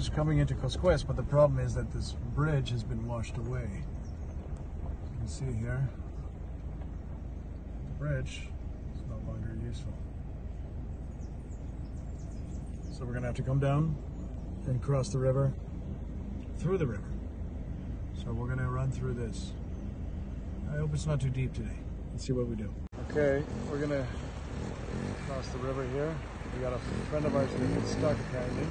is coming into Cosquez, but the problem is that this bridge has been washed away. You can see here, the bridge is no longer useful. So we're gonna have to come down and cross the river, through the river. So we're gonna run through this. I hope it's not too deep today. Let's see what we do. Okay, we're gonna cross the river here. We got a friend of ours that gets stuck apparently.